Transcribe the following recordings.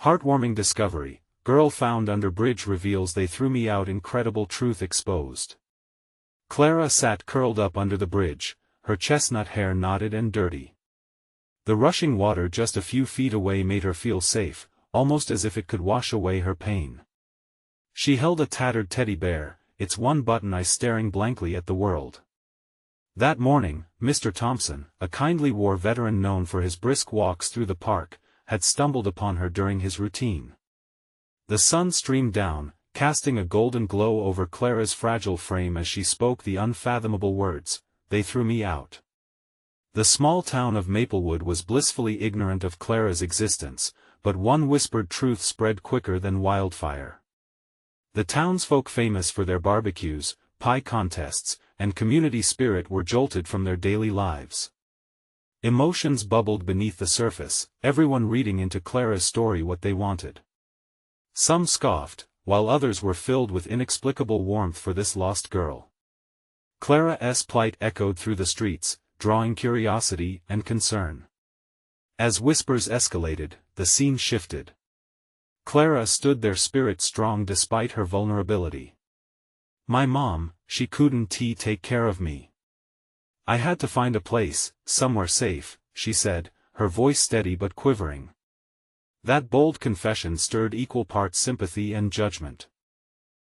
Heartwarming discovery, girl found under bridge reveals they threw me out, incredible truth exposed. Clara sat curled up under the bridge, her chestnut hair knotted and dirty. The rushing water just a few feet away made her feel safe, almost as if it could wash away her pain. She held a tattered teddy bear, its one button eye staring blankly at the world. That morning, Mr. Thompson, a kindly war veteran known for his brisk walks through the park, had stumbled upon her during his routine. The sun streamed down, casting a golden glow over Clara's fragile frame as she spoke the unfathomable words, "They threw me out." The small town of Maplewood was blissfully ignorant of Clara's existence, but one whispered truth spread quicker than wildfire. The townsfolk, famous for their barbecues, pie contests, and community spirit, were jolted from their daily lives. Emotions bubbled beneath the surface, everyone reading into Clara's story what they wanted. Some scoffed, while others were filled with inexplicable warmth for this lost girl. Clara's plight echoed through the streets, drawing curiosity and concern. As whispers escalated, the scene shifted. Clara stood there, spirit strong despite her vulnerability. "My mom, she couldn't take care of me. I had to find a place, somewhere safe," she said, her voice steady but quivering. That bold confession stirred equal parts sympathy and judgment.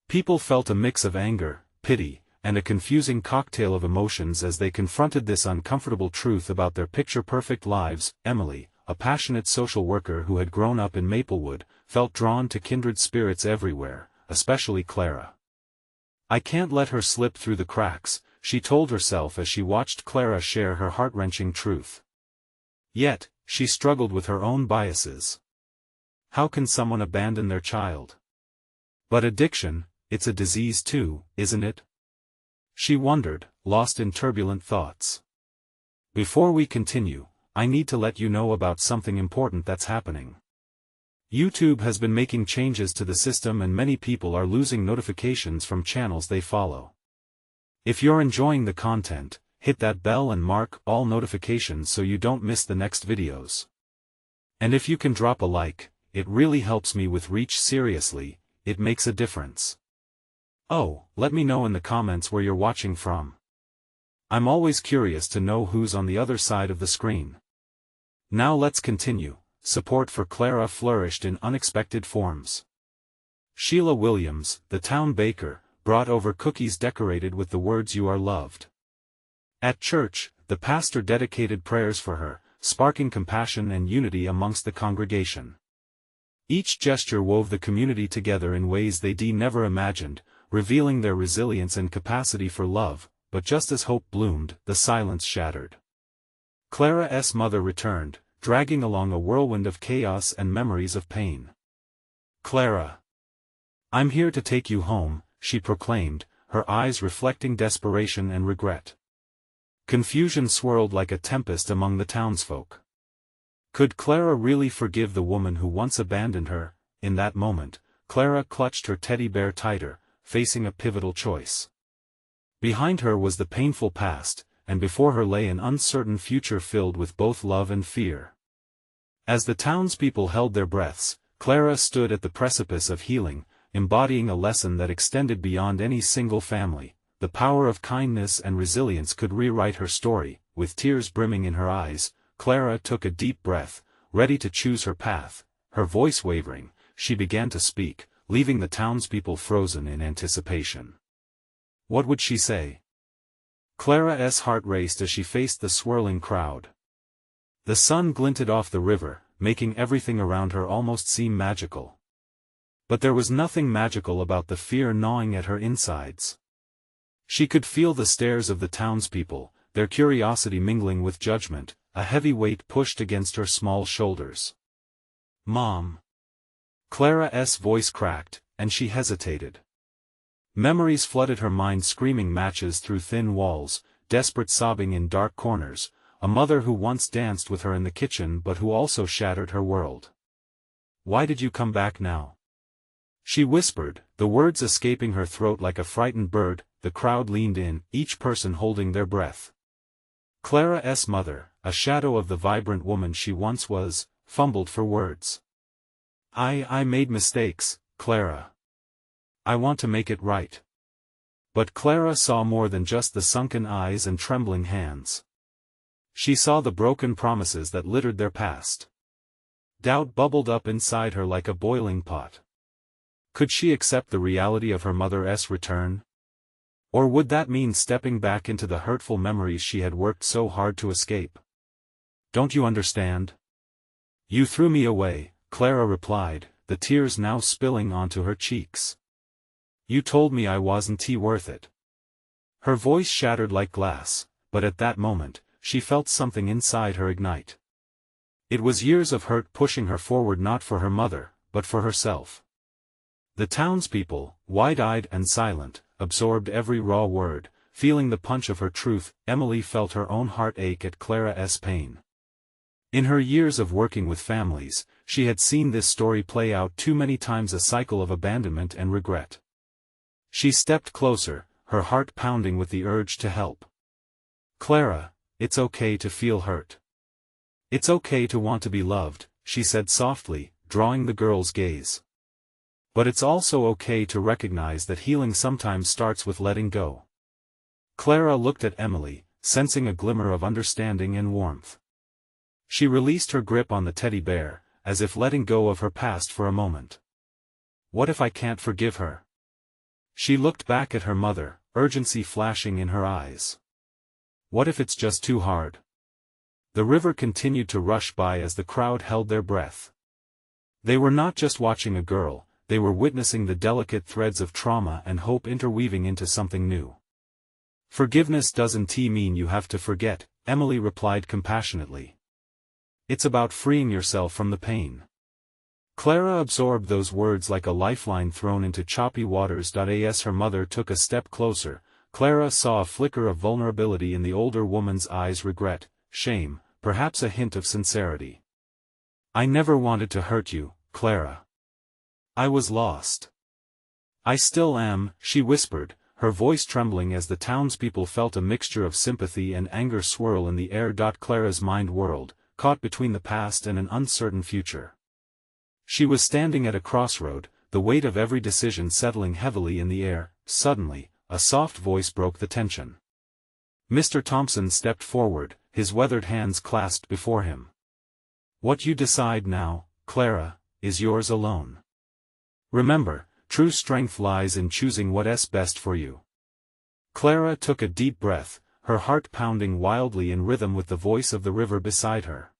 People felt a mix of anger, pity, and a confusing cocktail of emotions as they confronted this uncomfortable truth about their picture-perfect lives. Emily, a passionate social worker who had grown up in Maplewood, felt drawn to kindred spirits everywhere, especially Clara. "I can't let her slip through the cracks," she told herself as she watched Clara share her heart-wrenching truth. Yet, she struggled with her own biases. How can someone abandon their child? But addiction, it's a disease too, isn't it? She wondered, lost in turbulent thoughts. Before we continue, I need to let you know about something important that's happening. YouTube has been making changes to the system and many people are losing notifications from channels they follow. If you're enjoying the content, hit that bell and mark all notifications so you don't miss the next videos. And if you can drop a like, it really helps me with reach. Seriously, it makes a difference. Oh, let me know in the comments where you're watching from. I'm always curious to know who's on the other side of the screen. Now let's continue. Support for Clara flourished in unexpected forms. Sheila Williams, the town baker, brought over cookies decorated with the words "You are loved." At church, the pastor dedicated prayers for her, sparking compassion and unity amongst the congregation. Each gesture wove the community together in ways they never imagined, revealing their resilience and capacity for love. But just as hope bloomed, the silence shattered. Clara's mother returned, dragging along a whirlwind of chaos and memories of pain. "Clara, I'm here to take you home," she proclaimed, her eyes reflecting desperation and regret. Confusion swirled like a tempest among the townsfolk. Could Clara really forgive the woman who once abandoned her? In that moment, Clara clutched her teddy bear tighter, facing a pivotal choice. Behind her was the painful past, and before her lay an uncertain future filled with both love and fear. As the townspeople held their breaths, Clara stood at the precipice of healing, embodying a lesson that extended beyond any single family. The power of kindness and resilience could rewrite her story. With tears brimming in her eyes, Clara took a deep breath, ready to choose her path. Her voice wavering, she began to speak, leaving the townspeople frozen in anticipation. What would she say? Clara's heart raced as she faced the swirling crowd. The sun glinted off the river, making everything around her almost seem magical. But there was nothing magical about the fear gnawing at her insides. She could feel the stares of the townspeople, their curiosity mingling with judgment. A heavy weight pushed against her small shoulders. "Mom." Clara's voice cracked, and she hesitated. Memories flooded her mind, screaming matches through thin walls, desperate sobbing in dark corners, a mother who once danced with her in the kitchen but who also shattered her world. "Why did you come back now?" she whispered, the words escaping her throat like a frightened bird. The crowd leaned in, each person holding their breath. Clara's mother, a shadow of the vibrant woman she once was, fumbled for words. I made mistakes, Clara. I want to make it right. But Clara saw more than just the sunken eyes and trembling hands. She saw the broken promises that littered their past. Doubt bubbled up inside her like a boiling pot. Could she accept the reality of her mother's return? Or would that mean stepping back into the hurtful memories she had worked so hard to escape? Don't you understand? You threw me away, Clara replied, the tears now spilling onto her cheeks. You told me I wasn't worth it. Her voice shattered like glass, but at that moment, she felt something inside her ignite. It was years of hurt pushing her forward, not for her mother, but for herself. The townspeople, wide-eyed and silent, absorbed every raw word, feeling the punch of her truth. Emily felt her own heart ache at Clara's pain. In her years of working with families, she had seen this story play out too many times, a cycle of abandonment and regret. She stepped closer, her heart pounding with the urge to help. Clara, it's okay to feel hurt. It's okay to want to be loved, she said softly, drawing the girl's gaze. But it's also okay to recognize that healing sometimes starts with letting go. Clara looked at Emily, sensing a glimmer of understanding and warmth. She released her grip on the teddy bear, as if letting go of her past for a moment. What if I can't forgive her? She looked back at her mother, urgency flashing in her eyes. What if it's just too hard? The river continued to rush by as the crowd held their breath. They were not just watching a girl, they were witnessing the delicate threads of trauma and hope interweaving into something new. Forgiveness doesn't mean you have to forget, Emily replied compassionately. It's about freeing yourself from the pain. Clara absorbed those words like a lifeline thrown into choppy waters. As her mother took a step closer, Clara saw a flicker of vulnerability in the older woman's eyes, regret, shame, perhaps a hint of sincerity. I never wanted to hurt you, Clara. I was lost. I still am, she whispered, her voice trembling as the townspeople felt a mixture of sympathy and anger swirl in the air. Clara's mind whirled, caught between the past and an uncertain future. She was standing at a crossroad, the weight of every decision settling heavily in the air. Suddenly, a soft voice broke the tension. Mr. Thompson stepped forward, his weathered hands clasped before him. What you decide now, Clara, is yours alone. Remember, true strength lies in choosing what's best for you. Clara took a deep breath, her heart pounding wildly in rhythm with the voice of the river beside her.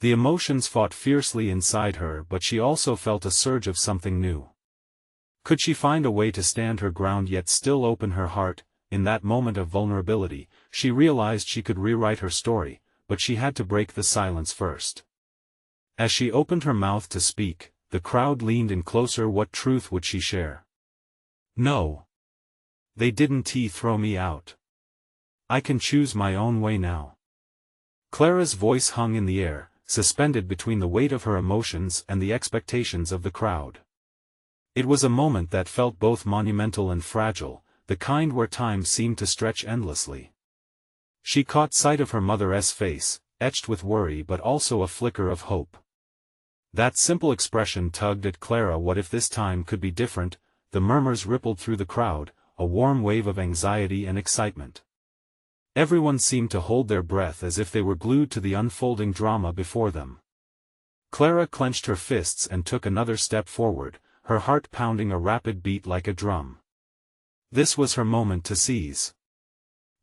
The emotions fought fiercely inside her, but she also felt a surge of something new. Could she find a way to stand her ground yet still open her heart? In that moment of vulnerability, she realized she could rewrite her story, but she had to break the silence first. As she opened her mouth to speak, the crowd leaned in closer. What truth would she share? No. They didn't throw me out. I can choose my own way now. Clara's voice hung in the air, suspended between the weight of her emotions and the expectations of the crowd. It was a moment that felt both monumental and fragile, the kind where time seemed to stretch endlessly. She caught sight of her mother's face, etched with worry but also a flicker of hope. That simple expression tugged at Clara. What if this time could be different? The murmurs rippled through the crowd, a warm wave of anxiety and excitement. Everyone seemed to hold their breath as if they were glued to the unfolding drama before them. Clara clenched her fists and took another step forward, her heart pounding a rapid beat like a drum. This was her moment to seize.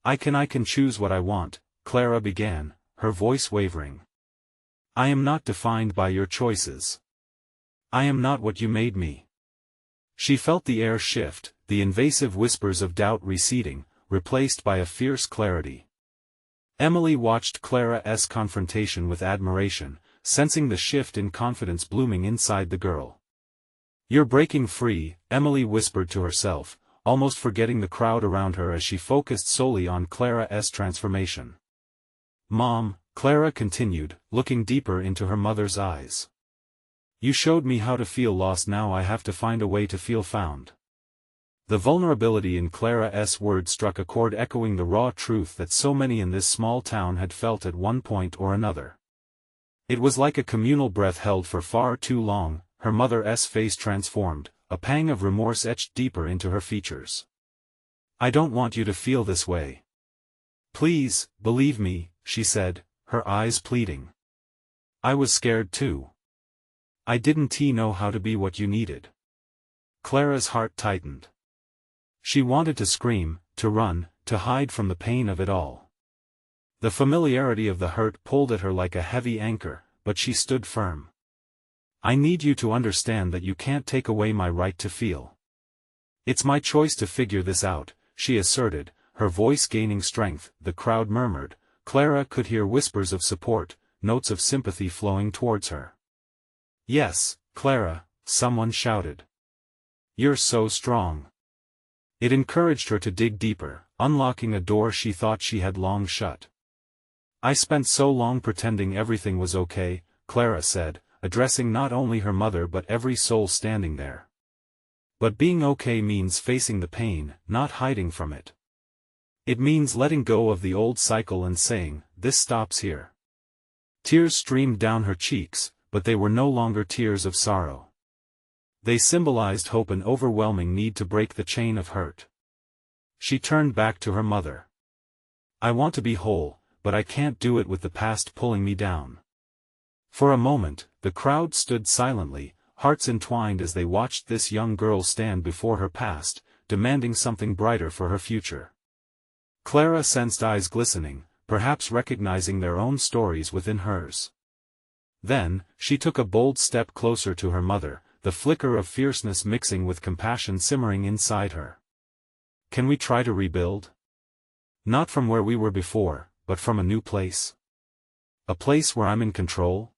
I can choose what I want, Clara began, her voice wavering. I am not defined by your choices. I am not what you made me. She felt the air shift, the invasive whispers of doubt receding, replaced by a fierce clarity. Emily watched Clara's confrontation with admiration, sensing the shift in confidence blooming inside the girl. You're breaking free, Emily whispered to herself, almost forgetting the crowd around her as she focused solely on Clara's transformation. Mom, Clara continued, looking deeper into her mother's eyes. You showed me how to feel lost, now I have to find a way to feel found. The vulnerability in Clara's words struck a chord, echoing the raw truth that so many in this small town had felt at one point or another. It was like a communal breath held for far too long. her mother's face transformed, a pang of remorse etched deeper into her features. "I don't want you to feel this way. Please, believe me," she said, her eyes pleading. "I was scared too. I didn't know how to be what you needed." Clara's heart tightened. She wanted to scream, to run, to hide from the pain of it all. The familiarity of the hurt pulled at her like a heavy anchor, but she stood firm. "I need you to understand that you can't take away my right to feel. It's my choice to figure this out," she asserted, her voice gaining strength. The crowd murmured. Clara could hear whispers of support, notes of sympathy flowing towards her. "Yes, Clara," someone shouted. "You're so strong." It encouraged her to dig deeper, unlocking a door she thought she had long shut. "I spent so long pretending everything was okay," Clara said, addressing not only her mother but every soul standing there. "But being okay means facing the pain, not hiding from it. It means letting go of the old cycle and saying, 'This stops here.'" Tears streamed down her cheeks, but they were no longer tears of sorrow. They symbolized hope and overwhelming need to break the chain of hurt. She turned back to her mother. "I want to be whole, but I can't do it with the past pulling me down." For a moment, the crowd stood silently, hearts entwined as they watched this young girl stand before her past, demanding something brighter for her future. Clara sensed eyes glistening, perhaps recognizing their own stories within hers. Then, she took a bold step closer to her mother, the flicker of fierceness mixing with compassion simmering inside her. "Can we try to rebuild? Not from where we were before, but from a new place? A place where I'm in control?"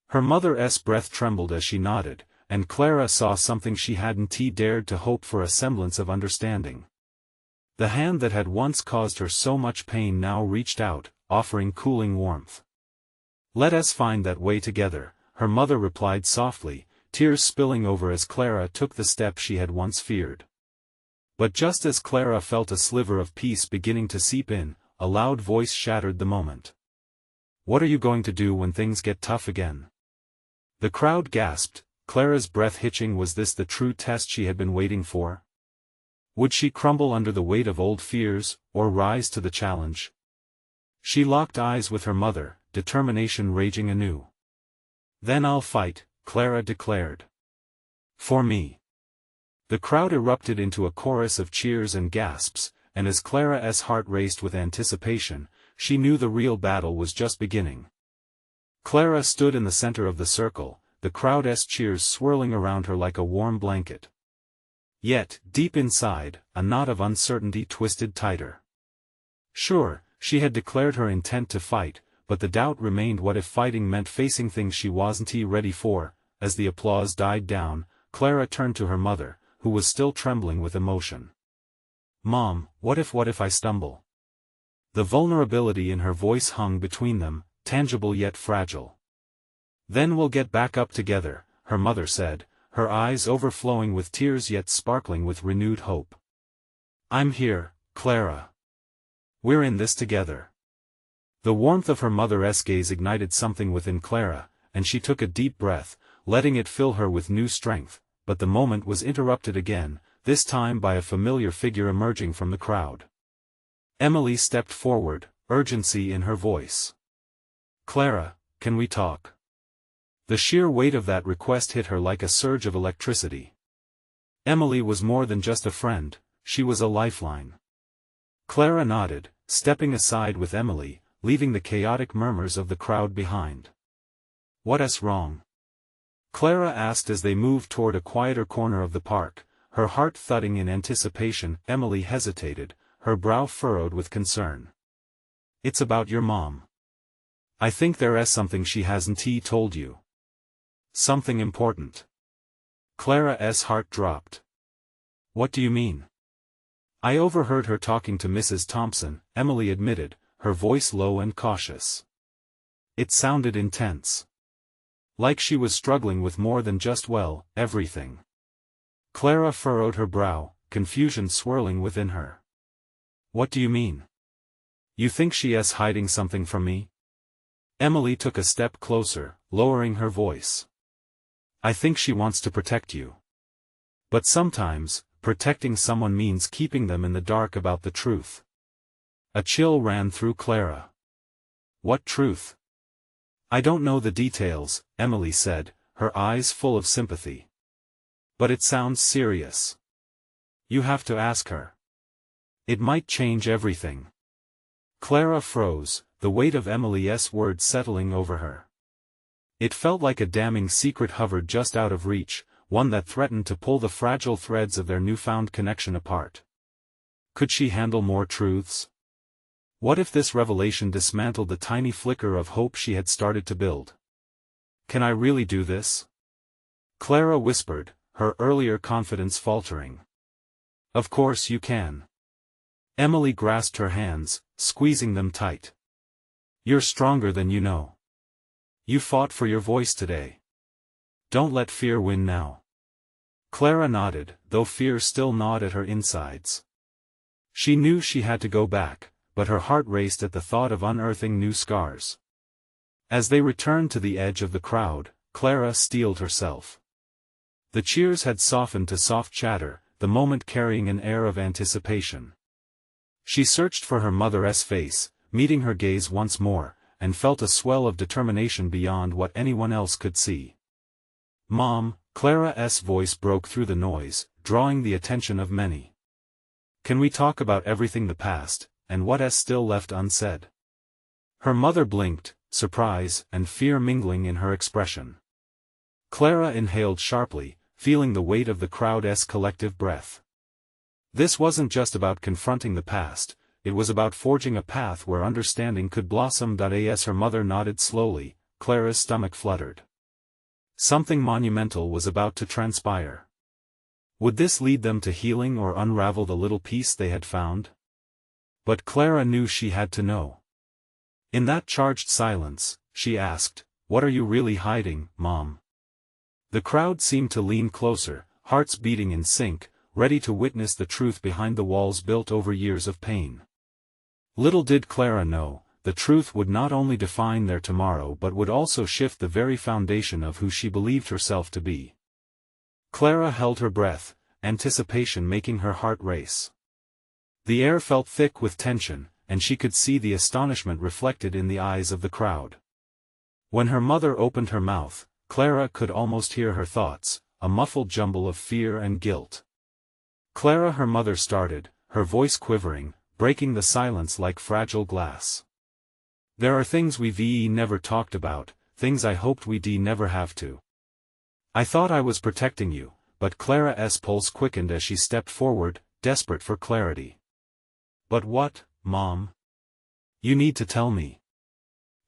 Her mother's breath trembled as she nodded, and Clara saw something she hadn't dared to hope for: a semblance of understanding. The hand that had once caused her so much pain now reached out, offering cooling warmth. "Let us find that way together," her mother replied softly, tears spilling over as Clara took the step she had once feared. But just as Clara felt a sliver of peace beginning to seep in, a loud voice shattered the moment. "What are you going to do when things get tough again?" The crowd gasped, Clara's breath hitching. Was this the true test she had been waiting for? Would she crumble under the weight of old fears, or rise to the challenge? She locked eyes with her mother, determination raging anew. "Then I'll fight," Clara declared. "For me." The crowd erupted into a chorus of cheers and gasps, and as Clara's heart raced with anticipation, she knew the real battle was just beginning. Clara stood in the center of the circle, the crowd's cheers swirling around her like a warm blanket. Yet, deep inside, a knot of uncertainty twisted tighter. Sure, she had declared her intent to fight, but the doubt remained: what if fighting meant facing things she wasn't ready for? As the applause died down, Clara turned to her mother, who was still trembling with emotion. "Mom, what if I stumble?" The vulnerability in her voice hung between them, tangible yet fragile. "Then we'll get back up together," her mother said, her eyes overflowing with tears yet sparkling with renewed hope. "I'm here, Clara. We're in this together." The warmth of her mother's gaze ignited something within Clara, and she took a deep breath, letting it fill her with new strength, but the moment was interrupted again, this time by a familiar figure emerging from the crowd. Emily stepped forward, urgency in her voice. "Clara, can we talk?" The sheer weight of that request hit her like a surge of electricity. Emily was more than just a friend, she was a lifeline. Clara nodded, stepping aside with Emily, leaving the chaotic murmurs of the crowd behind. "What's wrong?" Clara asked as they moved toward a quieter corner of the park, her heart thudding in anticipation. Emily hesitated, her brow furrowed with concern. "It's about your mom. I think there's something she hasn't told you. Something important." Clara's heart dropped. "What do you mean?" "I overheard her talking to Mrs. Thompson," Emily admitted, her voice low and cautious. It sounded intense. Like she was struggling with more than just, well, everything. Clara furrowed her brow, confusion swirling within her. "What do you mean? You think she's hiding something from me?" Emily took a step closer, lowering her voice. I think she wants to protect you. But sometimes, protecting someone means keeping them in the dark about the truth. A chill ran through Clara. What truth? I don't know the details, Emily said, her eyes full of sympathy. But it sounds serious. You have to ask her. It might change everything. Clara froze, the weight of Emily's words settling over her. It felt like a damning secret hovered just out of reach, one that threatened to pull the fragile threads of their newfound connection apart. Could she handle more truths? What if this revelation dismantled the tiny flicker of hope she had started to build? Can I really do this? Clara whispered, her earlier confidence faltering. Of course you can. Emily grasped her hands, squeezing them tight. You're stronger than you know. You fought for your voice today. Don't let fear win now. Clara nodded, though fear still gnawed at her insides. She knew she had to go back, but her heart raced at the thought of unearthing new scars. As they returned to the edge of the crowd, Clara steeled herself. The cheers had softened to soft chatter, the moment carrying an air of anticipation. She searched for her mother's face, meeting her gaze once more, and felt a swell of determination beyond what anyone else could see. Mom, Clara's voice broke through the noise, drawing the attention of many. Can we talk about everything the past, and what is still left unsaid? Her mother blinked, surprise and fear mingling in her expression. Clara inhaled sharply, feeling the weight of the crowd's collective breath. This wasn't just about confronting the past, it was about forging a path where understanding could blossom. As her mother nodded slowly, Clara's stomach fluttered. Something monumental was about to transpire. Would this lead them to healing or unravel the little piece they had found? But Clara knew she had to know. In that charged silence, she asked, "What are you really hiding, Mom?" The crowd seemed to lean closer, hearts beating in sync, ready to witness the truth behind the walls built over years of pain. Little did Clara know, the truth would not only define their tomorrow but would also shift the very foundation of who she believed herself to be. Clara held her breath, anticipation making her heart race. The air felt thick with tension, and she could see the astonishment reflected in the eyes of the crowd. When her mother opened her mouth, Clara could almost hear her thoughts, a muffled jumble of fear and guilt. Clara, her mother started, her voice quivering, breaking the silence like fragile glass. There are things we've never talked about, things I hoped we'd never have to. I thought I was protecting you, but Clara's pulse quickened as she stepped forward, desperate for clarity. But what, Mom? You need to tell me.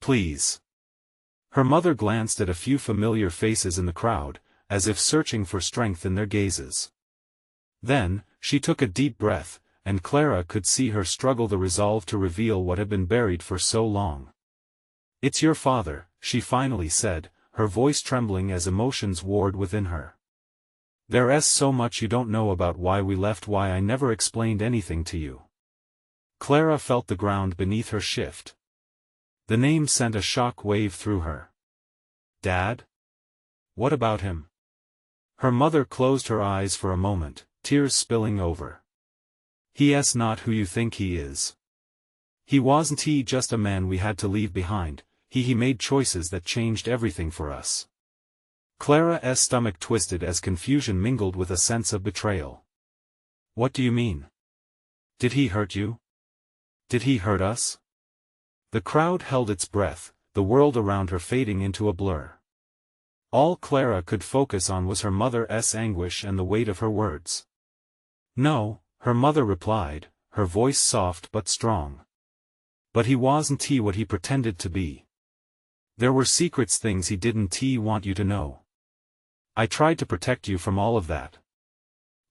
Please. Her mother glanced at a few familiar faces in the crowd, as if searching for strength in their gazes. Then, she took a deep breath, and Clara could see her struggle the resolve to reveal what had been buried for so long. It's your father, she finally said, her voice trembling as emotions warred within her. There's so much you don't know about why we left, why I never explained anything to you. Clara felt the ground beneath her shift. The name sent a shock wave through her. Dad? What about him? Her mother closed her eyes for a moment, tears spilling over. He's not who you think he is. He wasn't just a man we had to leave behind, he made choices that changed everything for us. Clara's stomach twisted as confusion mingled with a sense of betrayal. What do you mean? Did he hurt you? Did he hurt us? The crowd held its breath, the world around her fading into a blur. All Clara could focus on was her mother's anguish and the weight of her words. No, her mother replied, her voice soft but strong. But he wasn't what he pretended to be. There were secrets, things he didn't want you to know. I tried to protect you from all of that.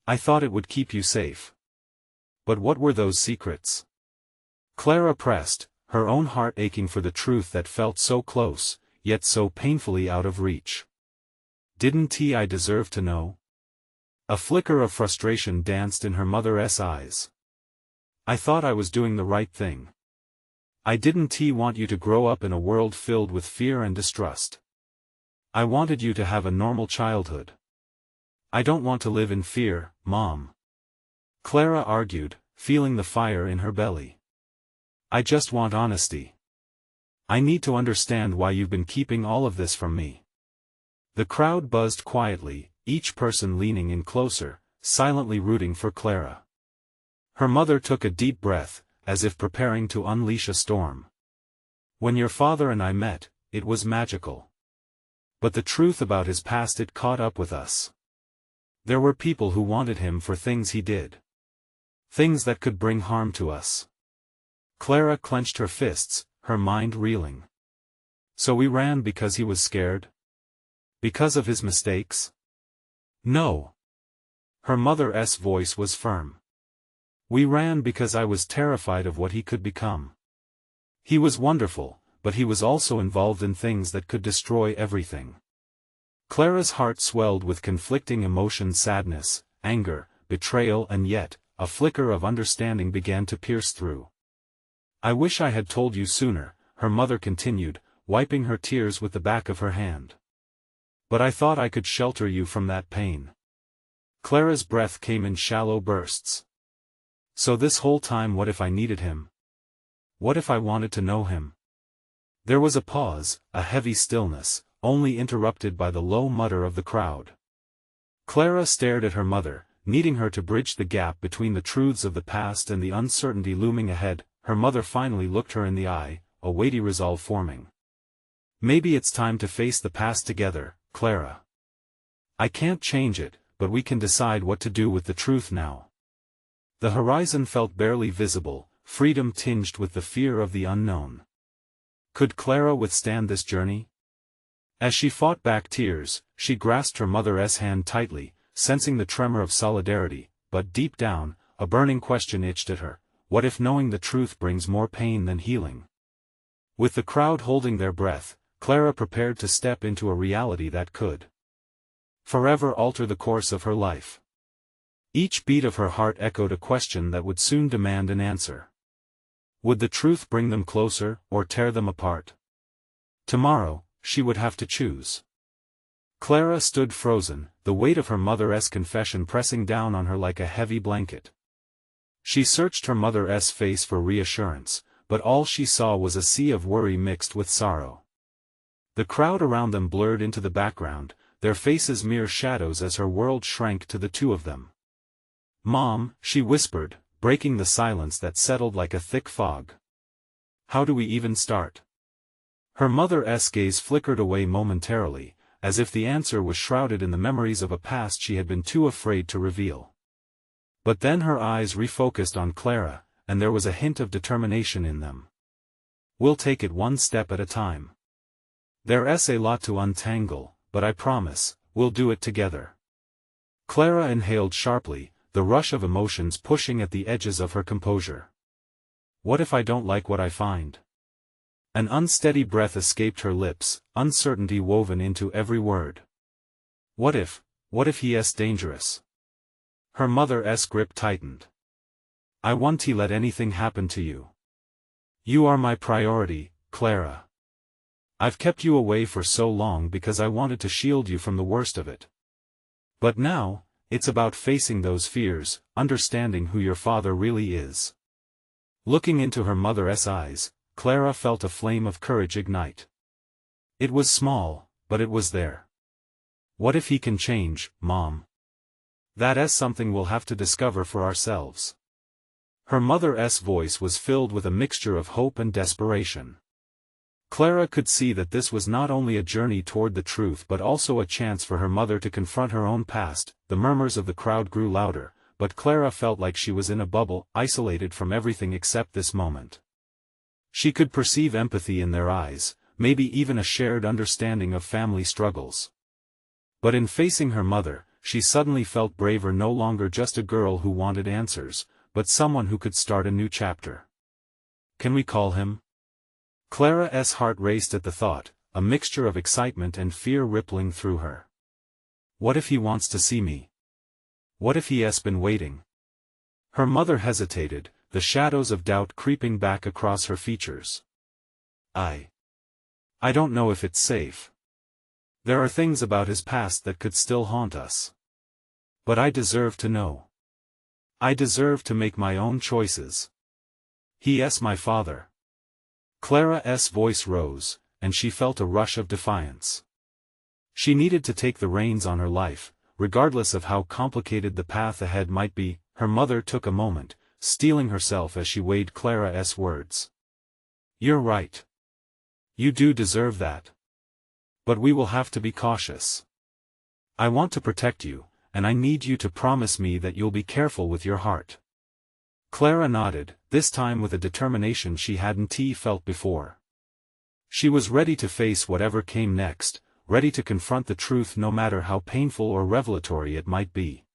I thought it would keep you safe. But what were those secrets? Clara pressed, her own heart aching for the truth that felt so close, yet so painfully out of reach. Didn't I deserve to know? A flicker of frustration danced in her mother's eyes. I thought I was doing the right thing. I didn't want you to grow up in a world filled with fear and distrust. I wanted you to have a normal childhood. I don't want to live in fear, Mom. Clara argued, feeling the fire in her belly. I just want honesty. I need to understand why you've been keeping all of this from me. The crowd buzzed quietly, each person leaning in closer, silently rooting for Clara. Her mother took a deep breath, as if preparing to unleash a storm. When your father and I met, it was magical. But the truth about his past, it caught up with us. There were people who wanted him for things he did. Things that could bring harm to us. Clara clenched her fists, her mind reeling. So we ran because he was scared? Because of his mistakes? No. Her mother's voice was firm. We ran because I was terrified of what he could become. He was wonderful, but he was also involved in things that could destroy everything. Clara's heart swelled with conflicting emotions: sadness, anger, betrayal, and yet, a flicker of understanding began to pierce through. I wish I had told you sooner, her mother continued, wiping her tears with the back of her hand. But I thought I could shelter you from that pain. Clara's breath came in shallow bursts. So this whole time, what if I needed him? What if I wanted to know him? There was a pause, a heavy stillness, only interrupted by the low mutter of the crowd. Clara stared at her mother, needing her to bridge the gap between the truths of the past and the uncertainty looming ahead. Her mother finally looked her in the eye, a weighty resolve forming. Maybe it's time to face the past together, Clara. I can't change it, but we can decide what to do with the truth now. The horizon felt barely visible, freedom tinged with the fear of the unknown. Could Clara withstand this journey? As she fought back tears, she grasped her mother's hand tightly, sensing the tremor of solidarity, but deep down, a burning question itched at her: what if knowing the truth brings more pain than healing? With the crowd holding their breath, Clara prepared to step into a reality that could forever alter the course of her life. Each beat of her heart echoed a question that would soon demand an answer. Would the truth bring them closer, or tear them apart? Tomorrow, she would have to choose. Clara stood frozen, the weight of her mother's confession pressing down on her like a heavy blanket. She searched her mother's face for reassurance, but all she saw was a sea of worry mixed with sorrow. The crowd around them blurred into the background, their faces mere shadows as her world shrank to the two of them. Mom, she whispered, breaking the silence that settled like a thick fog. How do we even start? Her mother's gaze flickered away momentarily, as if the answer was shrouded in the memories of a past she had been too afraid to reveal. But then her eyes refocused on Clara, and there was a hint of determination in them. We'll take it one step at a time. There's a lot to untangle, but I promise, we'll do it together. Clara inhaled sharply, the rush of emotions pushing at the edges of her composure. What if I don't like what I find? An unsteady breath escaped her lips, uncertainty woven into every word. What if he's dangerous? Her mother's grip tightened. I won't let anything happen to you. You are my priority, Clara. I've kept you away for so long because I wanted to shield you from the worst of it. But now, it's about facing those fears, understanding who your father really is. Looking into her mother's eyes, Clara felt a flame of courage ignite. It was small, but it was there. What if he can change, Mom? That's something we'll have to discover for ourselves. Her mother's voice was filled with a mixture of hope and desperation. Clara could see that this was not only a journey toward the truth but also a chance for her mother to confront her own past. The murmurs of the crowd grew louder, but Clara felt like she was in a bubble, isolated from everything except this moment. She could perceive empathy in their eyes, maybe even a shared understanding of family struggles. But in facing her mother, she suddenly felt braver, no longer just a girl who wanted answers, but someone who could start a new chapter. Can we call him? Clara's heart raced at the thought, a mixture of excitement and fear rippling through her. What if he wants to see me? What if he's been waiting? Her mother hesitated, the shadows of doubt creeping back across her features. I don't know if it's safe. There are things about his past that could still haunt us. But I deserve to know. I deserve to make my own choices. He is my father. Clara's voice rose, and she felt a rush of defiance. She needed to take the reins on her life, regardless of how complicated the path ahead might be. Her mother took a moment, steeling herself as she weighed Clara's words. You're right. You do deserve that. But we will have to be cautious. I want to protect you, and I need you to promise me that you'll be careful with your heart. Clara nodded, this time with a determination she hadn't felt before. She was ready to face whatever came next, ready to confront the truth no matter how painful or revelatory it might be.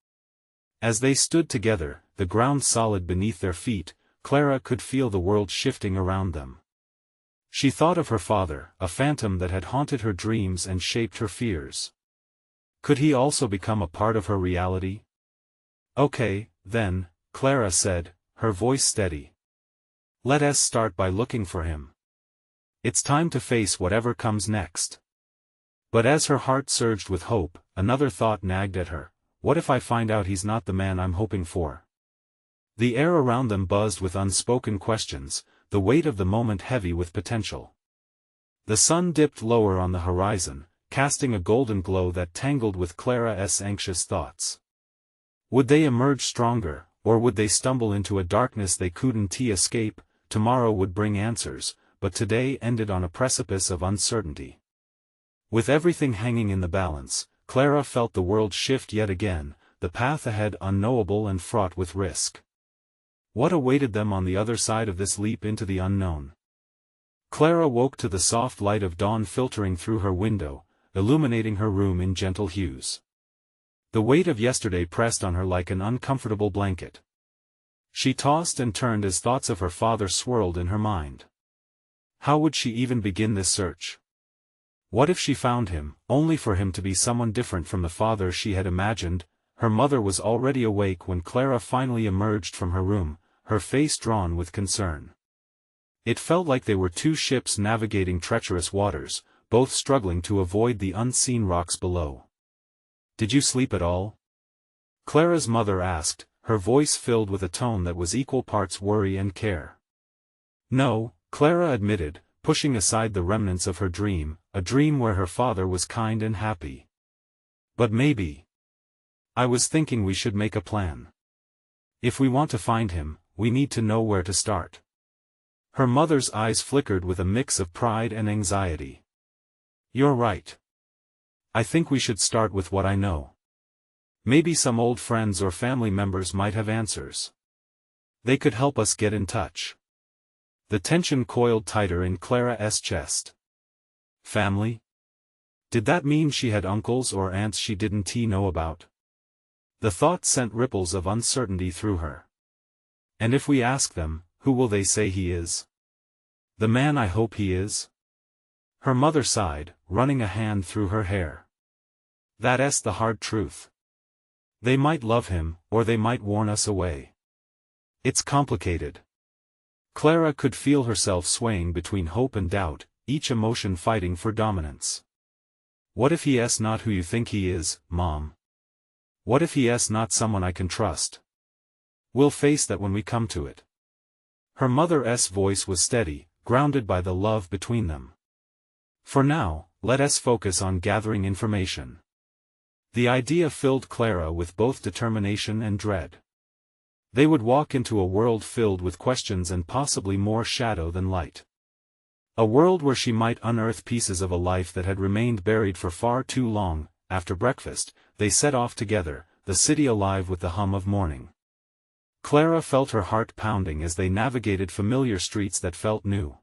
As they stood together, the ground solid beneath their feet, Clara could feel the world shifting around them. She thought of her father, a phantom that had haunted her dreams and shaped her fears. Could he also become a part of her reality? Okay, then, Clara said, her voice steady. Let us start by looking for him. It's time to face whatever comes next. But as her heart surged with hope, another thought nagged at her. What if I find out he's not the man I'm hoping for? The air around them buzzed with unspoken questions, the weight of the moment heavy with potential. The sun dipped lower on the horizon, casting a golden glow that tangled with Clara's anxious thoughts. Would they emerge stronger, or would they stumble into a darkness they couldn't escape? Tomorrow would bring answers, but today ended on a precipice of uncertainty. With everything hanging in the balance, Clara felt the world shift yet again, the path ahead unknowable and fraught with risk. What awaited them on the other side of this leap into the unknown? Clara woke to the soft light of dawn filtering through her window, illuminating her room in gentle hues. The weight of yesterday pressed on her like an uncomfortable blanket. She tossed and turned as thoughts of her father swirled in her mind. How would she even begin this search? What if she found him, only for him to be someone different from the father she had imagined? Her mother was already awake when Clara finally emerged from her room, her face drawn with concern. It felt like they were two ships navigating treacherous waters, both struggling to avoid the unseen rocks below. Did you sleep at all? Clara's mother asked, her voice filled with a tone that was equal parts worry and care. No, Clara admitted, pushing aside the remnants of her dream, a dream where her father was kind and happy. But maybe. I was thinking we should make a plan. If we want to find him, we need to know where to start. Her mother's eyes flickered with a mix of pride and anxiety. You're right. I think we should start with what I know. Maybe some old friends or family members might have answers. They could help us get in touch. The tension coiled tighter in Clara's chest. Family? Did that mean she had uncles or aunts she didn't know about? The thought sent ripples of uncertainty through her. And if we ask them, who will they say he is? The man I hope he is? Her mother sighed, running a hand through her hair. That's the hard truth. They might love him, or they might warn us away. It's complicated. Clara could feel herself swaying between hope and doubt, each emotion fighting for dominance. What if he is not who you think he is, Mom? What if he is not someone I can trust? We'll face that when we come to it. Her mother's voice was steady, grounded by the love between them. For now, let us focus on gathering information. The idea filled Clara with both determination and dread. They would walk into a world filled with questions and possibly more shadow than light. A world where she might unearth pieces of a life that had remained buried for far too long. After breakfast, they set off together, the city alive with the hum of morning. Clara felt her heart pounding as they navigated familiar streets that felt new.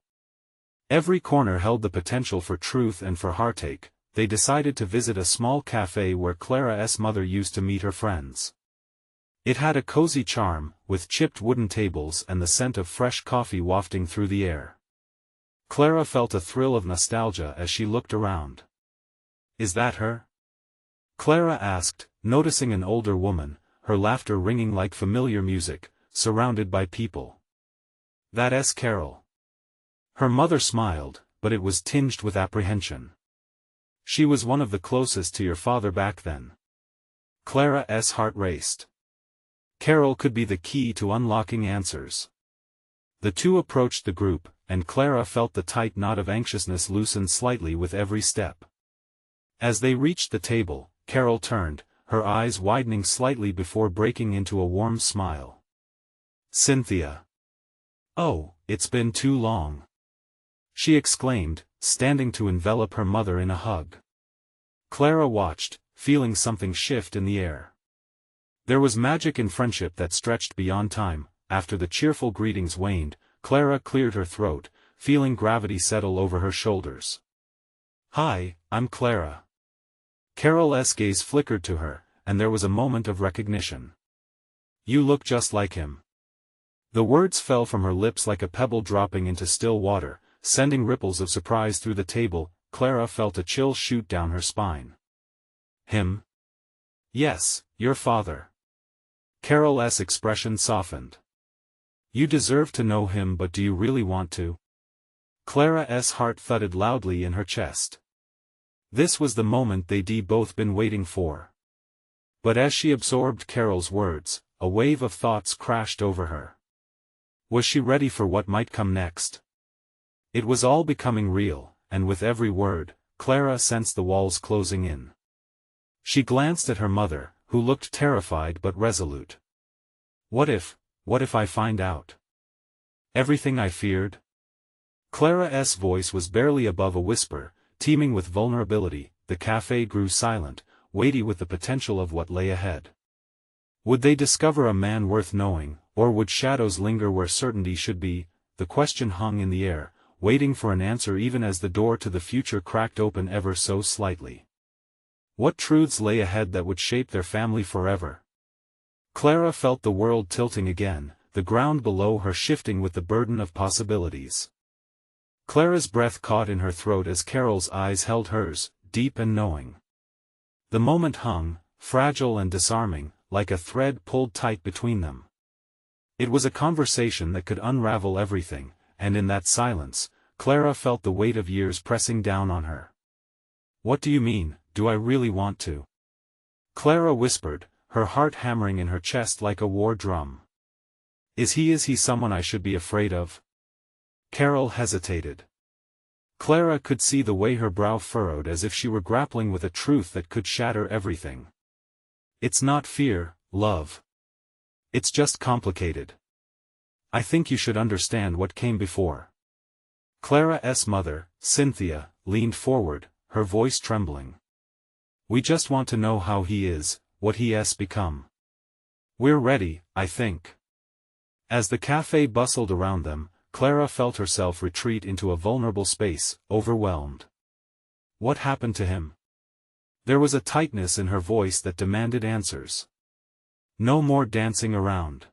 Every corner held the potential for truth and for heartache. They decided to visit a small cafe where Clara's mother used to meet her friends. It had a cozy charm, with chipped wooden tables and the scent of fresh coffee wafting through the air. Clara felt a thrill of nostalgia as she looked around. Is that her? Clara asked, noticing an older woman, her laughter ringing like familiar music, surrounded by people. That's Carol. Her mother smiled, but it was tinged with apprehension. She was one of the closest to your father back then. Clara's heart raced. Carol could be the key to unlocking answers. The two approached the group, and Clara felt the tight knot of anxiousness loosen slightly with every step. As they reached the table, Carol turned, her eyes widening slightly before breaking into a warm smile. Cynthia. Oh, it's been too long. She exclaimed, standing to envelop her mother in a hug. Clara watched, feeling something shift in the air. There was magic in friendship that stretched beyond time. After the cheerful greetings waned, Clara cleared her throat, feeling gravity settle over her shoulders. Hi, I'm Clara. Carol's gaze flickered to her, and there was a moment of recognition. You look just like him. The words fell from her lips like a pebble dropping into still water, sending ripples of surprise through the table. Clara felt a chill shoot down her spine. Him? Yes, your father. Carol's expression softened. You deserve to know him, but do you really want to? Clara's heart thudded loudly in her chest. This was the moment they'd both been waiting for. But as she absorbed Carol's words, a wave of thoughts crashed over her. Was she ready for what might come next? It was all becoming real, and with every word, Clara sensed the walls closing in. She glanced at her mother, who looked terrified but resolute. What if I find out? Everything I feared? Clara's voice was barely above a whisper, teeming with vulnerability. The cafe grew silent, weighty with the potential of what lay ahead. Would they discover a man worth knowing, or would shadows linger where certainty should be? The question hung in the air, waiting for an answer even as the door to the future cracked open ever so slightly. What truths lay ahead that would shape their family forever? Clara felt the world tilting again, the ground below her shifting with the burden of possibilities. Clara's breath caught in her throat as Carol's eyes held hers, deep and knowing. The moment hung, fragile and disarming, like a thread pulled tight between them. It was a conversation that could unravel everything, and in that silence, Clara felt the weight of years pressing down on her. What do you mean, do I really want to? Clara whispered, her heart hammering in her chest like a war drum. Is he someone I should be afraid of? Carol hesitated. Clara could see the way her brow furrowed as if she were grappling with a truth that could shatter everything. It's not fear, love. It's just complicated. I think you should understand what came before. Clara's mother, Cynthia, leaned forward, her voice trembling. We just want to know how he is, what he has become. We're ready, I think. As the cafe bustled around them, Clara felt herself retreat into a vulnerable space, overwhelmed. What happened to him? There was a tightness in her voice that demanded answers. No more dancing around.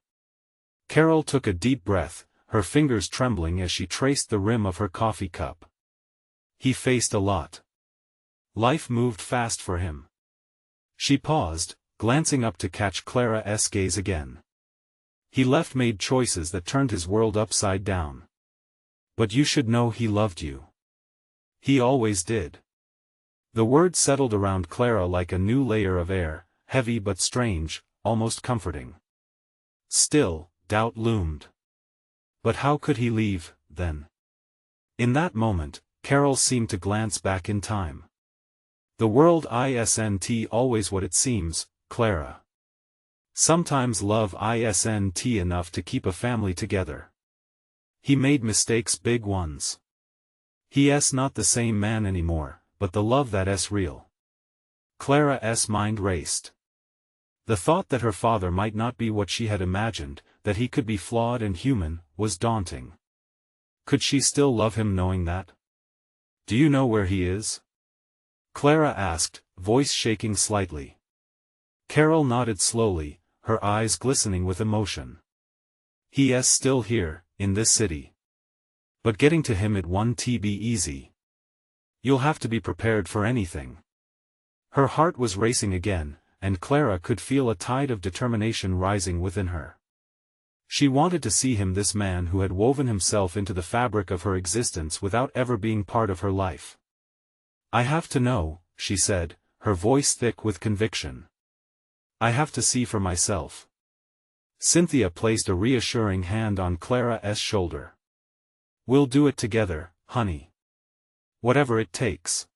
Carol took a deep breath, her fingers trembling as she traced the rim of her coffee cup. He faced a lot. Life moved fast for him. She paused, glancing up to catch Clara's gaze again. He made choices that turned his world upside down. But you should know he loved you. He always did. The words settled around Clara like a new layer of air, heavy but strange, almost comforting. Still, doubt loomed. But how could he leave, then? In that moment, Carol seemed to glance back in time. The world isn't always what it seems, Clara. Sometimes love isn't enough to keep a family together. He made mistakes, big ones. He's not the same man anymore, but the love that's real. Clara's mind raced. The thought that her father might not be what she had imagined, that he could be flawed and human, was daunting. Could she still love him knowing that? Do you know where he is? Clara asked, voice shaking slightly. Carol nodded slowly, her eyes glistening with emotion. He is still here, in this city. But getting to him it won't be easy. You'll have to be prepared for anything. Her heart was racing again, and Clara could feel a tide of determination rising within her. She wanted to see him, this man who had woven himself into the fabric of her existence without ever being part of her life. I have to know, she said, her voice thick with conviction. I have to see for myself. Cynthia placed a reassuring hand on Clara's shoulder. We'll do it together, honey. Whatever it takes.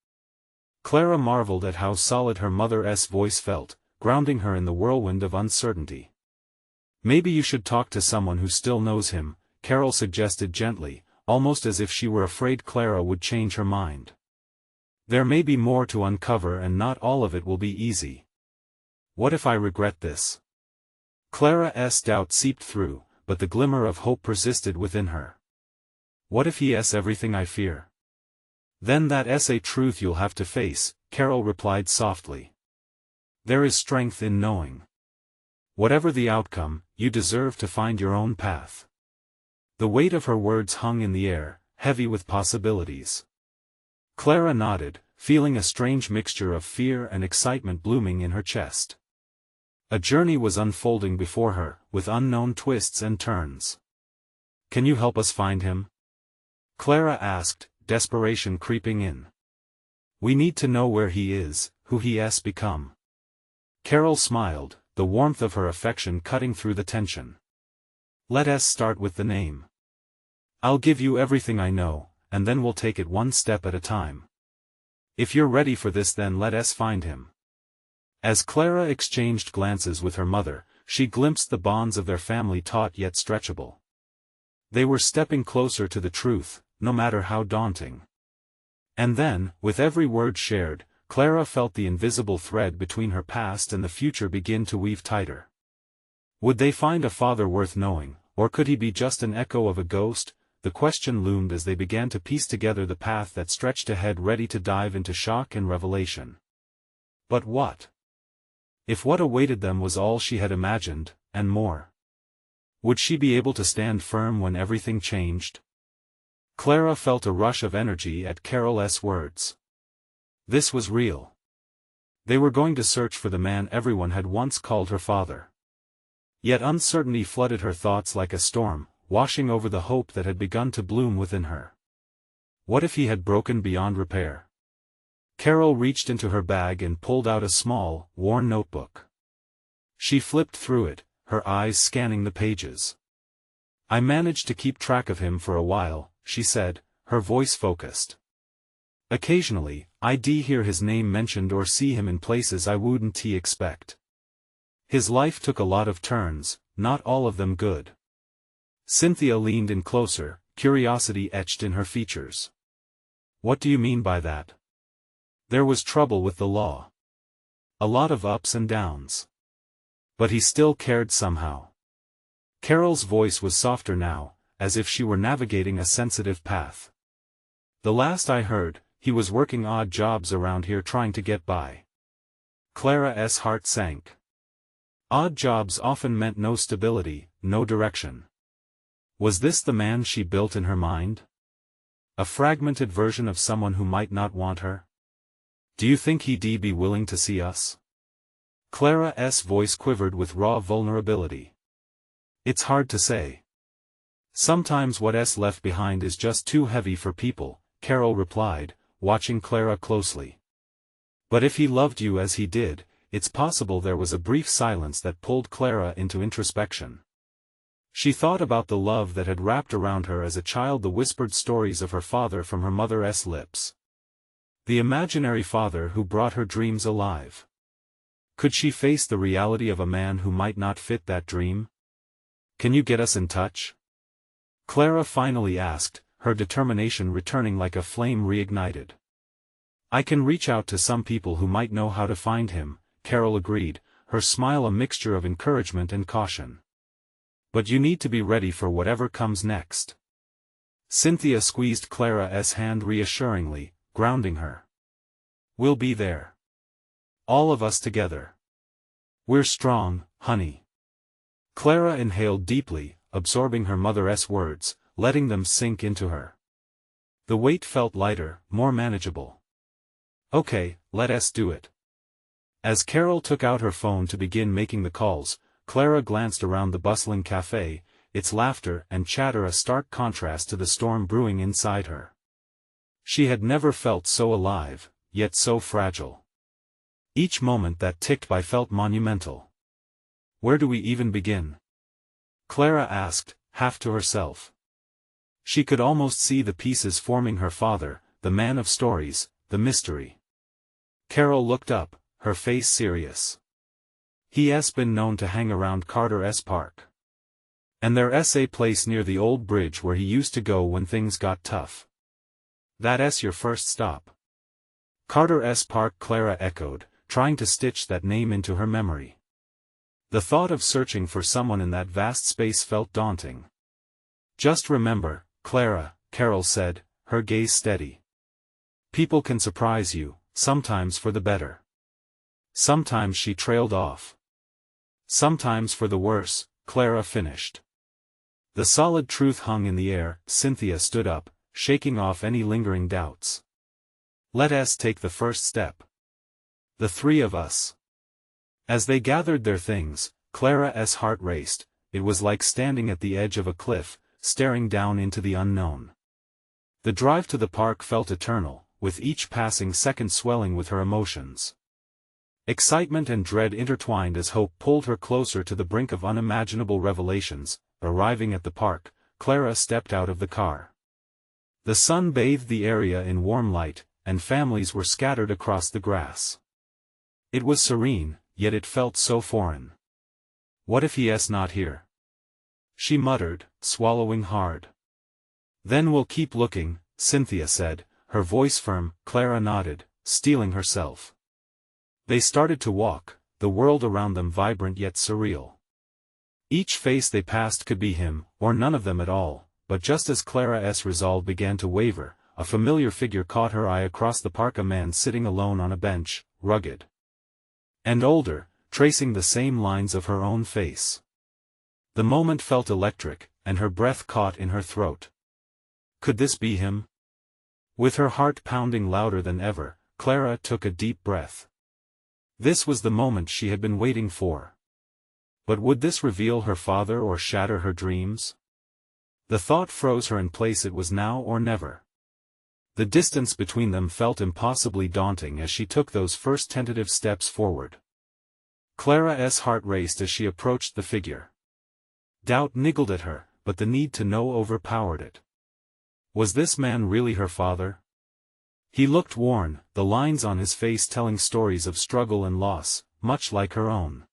Clara marveled at how solid her mother's voice felt, grounding her in the whirlwind of uncertainty. Maybe you should talk to someone who still knows him, Carol suggested gently, almost as if she were afraid Clara would change her mind. There may be more to uncover and not all of it will be easy. What if I regret this? Clara's doubt seeped through, but the glimmer of hope persisted within her. What if he's everything I fear? Then that's a truth you'll have to face, Carol replied softly. There is strength in knowing. Whatever the outcome, you deserve to find your own path. The weight of her words hung in the air, heavy with possibilities. Clara nodded, feeling a strange mixture of fear and excitement blooming in her chest. A journey was unfolding before her, with unknown twists and turns. Can you help us find him? Clara asked, desperation creeping in. We need to know where he is, who he has become. Carol smiled, the warmth of her affection cutting through the tension. Let us start with the name. I'll give you everything I know, and then we'll take it one step at a time. If you're ready for this, then let us find him. As Clara exchanged glances with her mother, she glimpsed the bonds of their family taut yet stretchable. They were stepping closer to the truth, no matter how daunting. And then, with every word shared, Clara felt the invisible thread between her past and the future begin to weave tighter. Would they find a father worth knowing, or could he be just an echo of a ghost? The question loomed as they began to piece together the path that stretched ahead, ready to dive into shock and revelation. But what if what awaited them was all she had imagined, and more? Would she be able to stand firm when everything changed? Clara felt a rush of energy at Carol's words. This was real. They were going to search for the man everyone had once called her father. Yet uncertainty flooded her thoughts like a storm, washing over the hope that had begun to bloom within her. What if he had broken beyond repair? Carol reached into her bag and pulled out a small, worn notebook. She flipped through it, her eyes scanning the pages. I managed to keep track of him for a while, she said, her voice focused. Occasionally, I'd hear his name mentioned or see him in places I wouldn't expect. His life took a lot of turns, not all of them good. Cynthia leaned in closer, curiosity etched in her features. What do you mean by that? There was trouble with the law. A lot of ups and downs. But he still cared somehow. Carol's voice was softer now, as if she were navigating a sensitive path. The last I heard, he was working odd jobs around here trying to get by. Clara's heart sank. Odd jobs often meant no stability, no direction. Was this the man she built in her mind? A fragmented version of someone who might not want her? Do you think he'd be willing to see us? Clara's voice quivered with raw vulnerability. It's hard to say. Sometimes what's left behind is just too heavy for people, Carol replied, watching Clara closely. But if he loved you as he did, it's possible. There was a brief silence that pulled Clara into introspection. She thought about the love that had wrapped around her as a child, the whispered stories of her father from her mother's lips. The imaginary father who brought her dreams alive. Could she face the reality of a man who might not fit that dream? Can you get us in touch? Clara finally asked, her determination returning like a flame reignited. I can reach out to some people who might know how to find him, Carol agreed, her smile a mixture of encouragement and caution. But you need to be ready for whatever comes next. Cynthia squeezed Clara's hand reassuringly, grounding her. We'll be there. All of us together. We're strong, honey. Clara inhaled deeply, absorbing her mother's words, letting them sink into her. The weight felt lighter, more manageable. Okay, let us do it. As Carol took out her phone to begin making the calls, Clara glanced around the bustling cafe, its laughter and chatter a stark contrast to the storm brewing inside her. She had never felt so alive, yet so fragile. Each moment that ticked by felt monumental. Where do we even begin? Clara asked, half to herself. She could almost see the pieces forming her father, the man of stories, the mystery. Carol looked up, her face serious. He's been known to hang around Carter's park. And there's a place near the old bridge where he used to go when things got tough. That's your first stop. Carter's park, Clara echoed, trying to stitch that name into her memory. The thought of searching for someone in that vast space felt daunting. Just remember, Clara, Carol said, her gaze steady. People can surprise you, sometimes for the better. Sometimes she trailed off. Sometimes for the worse, Clara finished. The solid truth hung in the air. Cynthia stood up, shaking off any lingering doubts. Let us take the first step. The three of us. As they gathered their things, Clara's heart raced. It was like standing at the edge of a cliff, staring down into the unknown. The drive to the park felt eternal, with each passing second swelling with her emotions. Excitement and dread intertwined as hope pulled her closer to the brink of unimaginable revelations. Arriving at the park, Clara stepped out of the car. The sun bathed the area in warm light, and families were scattered across the grass. It was serene, yet it felt so foreign. What if he's not here? She muttered, swallowing hard. Then we'll keep looking, Cynthia said, her voice firm. Clara nodded, steeling herself. They started to walk, the world around them vibrant yet surreal. Each face they passed could be him, or none of them at all, but just as Clara's resolve began to waver, a familiar figure caught her eye across the park, a man sitting alone on a bench, rugged and older, tracing the same lines of her own face. The moment felt electric, and her breath caught in her throat. Could this be him? With her heart pounding louder than ever, Clara took a deep breath. This was the moment she had been waiting for. But would this reveal her father or shatter her dreams? The thought froze her in place. It was now or never. The distance between them felt impossibly daunting as she took those first tentative steps forward. Clara's heart raced as she approached the figure. Doubt niggled at her, but the need to know overpowered it. Was this man really her father? He looked worn, the lines on his face telling stories of struggle and loss, much like her own.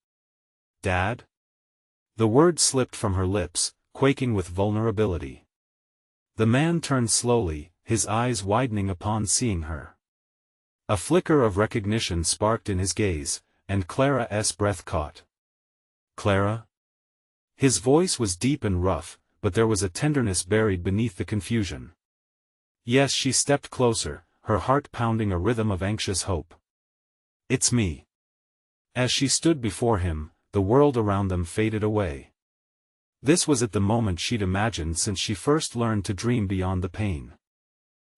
Dad? The word slipped from her lips, quaking with vulnerability. The man turned slowly, his eyes widening upon seeing her. A flicker of recognition sparked in his gaze, and Clara's breath caught. Clara? His voice was deep and rough, but there was a tenderness buried beneath the confusion. Yes, she stepped closer, her heart pounding a rhythm of anxious hope. It's me. As she stood before him, the world around them faded away. This was at the moment she'd imagined since she first learned to dream beyond the pain.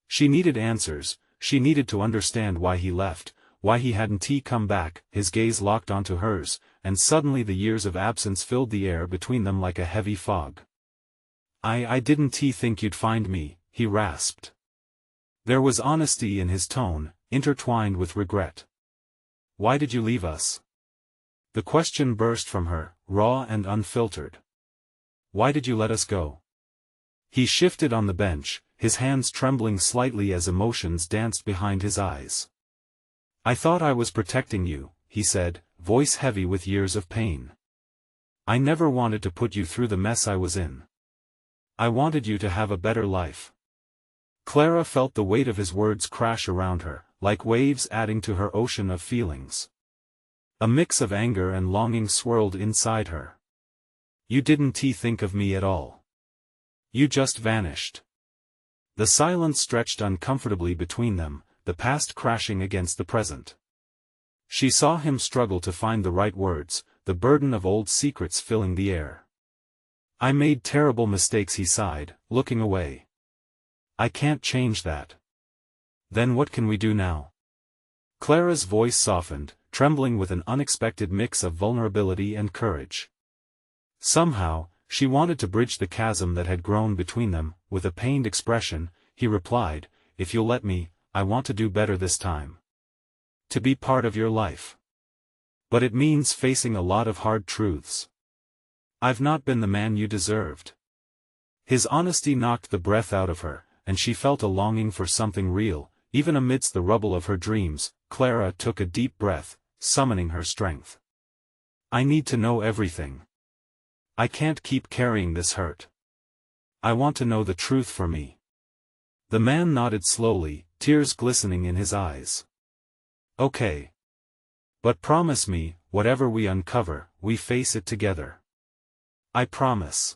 She needed answers, she needed to understand why he left, why he hadn't come back. His gaze locked onto hers, and suddenly the years of absence filled the air between them like a heavy fog. I didn't think you'd find me, he rasped. There was honesty in his tone, intertwined with regret. Why did you leave us? The question burst from her, raw and unfiltered. Why did you let us go? He shifted on the bench, his hands trembling slightly as emotions danced behind his eyes. I thought I was protecting you, he said, voice heavy with years of pain. I never wanted to put you through the mess I was in. I wanted you to have a better life. Clara felt the weight of his words crash around her, like waves adding to her ocean of feelings. A mix of anger and longing swirled inside her. You didn't think of me at all. You just vanished. The silence stretched uncomfortably between them, the past crashing against the present. She saw him struggle to find the right words, the burden of old secrets filling the air. I made terrible mistakes, he sighed, looking away. I can't change that. Then what can we do now? Clara's voice softened, trembling with an unexpected mix of vulnerability and courage. Somehow, she wanted to bridge the chasm that had grown between them. With a pained expression, he replied, if you'll let me, I want to do better this time. to be part of your life. But it means facing a lot of hard truths. I've not been the man you deserved. His honesty knocked the breath out of her, and she felt a longing for something real. Even amidst the rubble of her dreams, Clara took a deep breath, summoning her strength. I need to know everything. I can't keep carrying this hurt. I want to know the truth for me. The man nodded slowly, tears glistening in his eyes. Okay. But promise me, whatever we uncover, we face it together. I promise.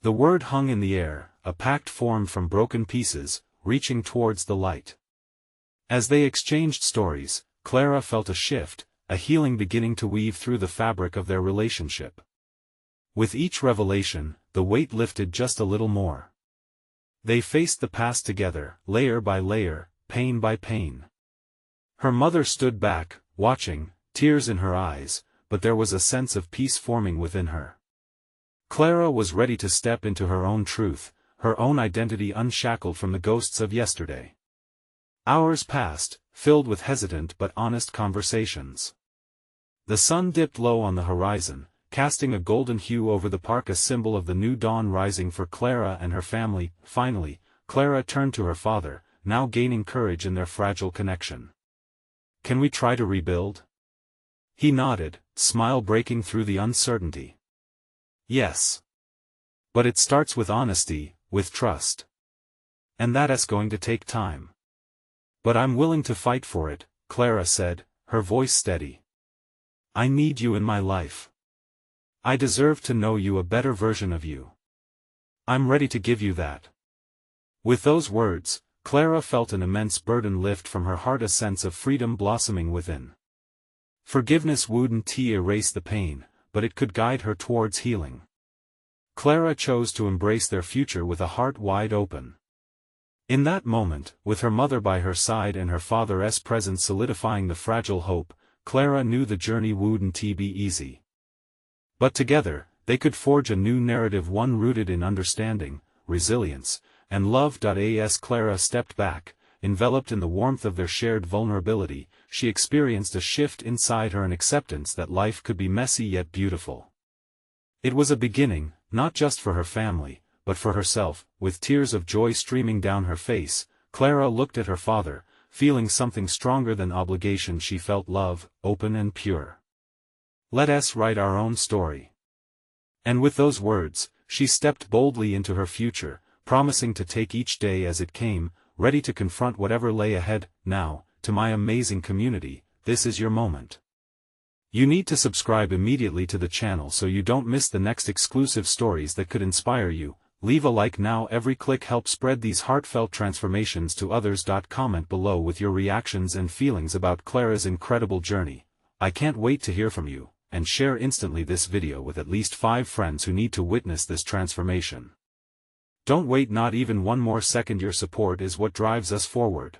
The word hung in the air, a pact formed from broken pieces, reaching towards the light. As they exchanged stories, Clara felt a shift, a healing beginning to weave through the fabric of their relationship. With each revelation, the weight lifted just a little more. They faced the past together, layer by layer, pain by pain. Her mother stood back, watching, tears in her eyes, but there was a sense of peace forming within her. Clara was ready to step into her own truth, her own identity unshackled from the ghosts of yesterday. Hours passed, filled with hesitant but honest conversations. The sun dipped low on the horizon, casting a golden hue over the park, a symbol of the new dawn rising for Clara and her family. Finally, Clara turned to her father, now gaining courage in their fragile connection. Can we try to rebuild? He nodded, smile breaking through the uncertainty. Yes. But it starts with honesty, with trust. And that's going to take time. But I'm willing to fight for it, Clara said, her voice steady. I need you in my life. I deserve to know you, a better version of you. I'm ready to give you that. With those words, Clara felt an immense burden lift from her heart, a sense of freedom blossoming within. Forgiveness wouldn't erase the pain, but it could guide her towards healing. Clara chose to embrace their future with a heart wide open. In that moment, with her mother by her side and her father's presence solidifying the fragile hope, Clara knew the journey wouldn't be easy. But together, they could forge a new narrative, one rooted in understanding, resilience, and love. As Clara stepped back, enveloped in the warmth of their shared vulnerability, she experienced a shift inside her, an acceptance that life could be messy yet beautiful. It was a beginning, not just for her family, but for herself. With tears of joy streaming down her face, Clara looked at her father, feeling something stronger than obligation. She felt love, open and pure. Let us write our own story. And with those words, she stepped boldly into her future, promising to take each day as it came, ready to confront whatever lay ahead. Now, to my amazing community, this is your moment. You need to subscribe immediately to the channel so you don't miss the next exclusive stories that could inspire you. Leave a like now, every click helps spread these heartfelt transformations to others. Comment below with your reactions and feelings about Clara's incredible journey. I can't wait to hear from you, and share instantly this video with at least 5 friends who need to witness this transformation. Don't wait not even one more second. Your support is what drives us forward.